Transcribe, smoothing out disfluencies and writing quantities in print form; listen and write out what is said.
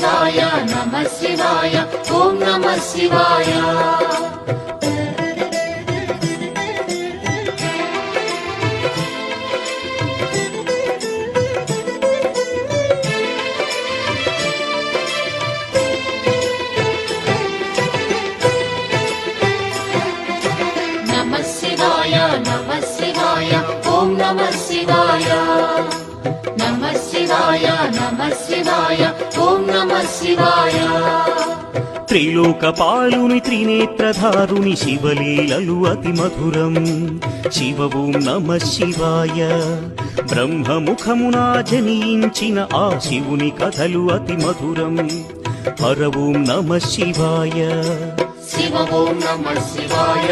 శివాయ నమః శివాయ ఓం నమః శివాయ నమః శివాయ నమః శివాయ ఓం నమః శివాయ నమః శివాయ నమః శివాయ ఓం నమః శివాయ త్రిలోకపాలుని త్రినేత్రధారుని శివలీలలు అతి మధురం శివ ఓం నమః శివాయ బ్రహ్మముఖమునా జనించిన ఆ శివుని కథలు అతి మధురం హర ఓం నమః శివాయ శివ ఓం నమః శివాయ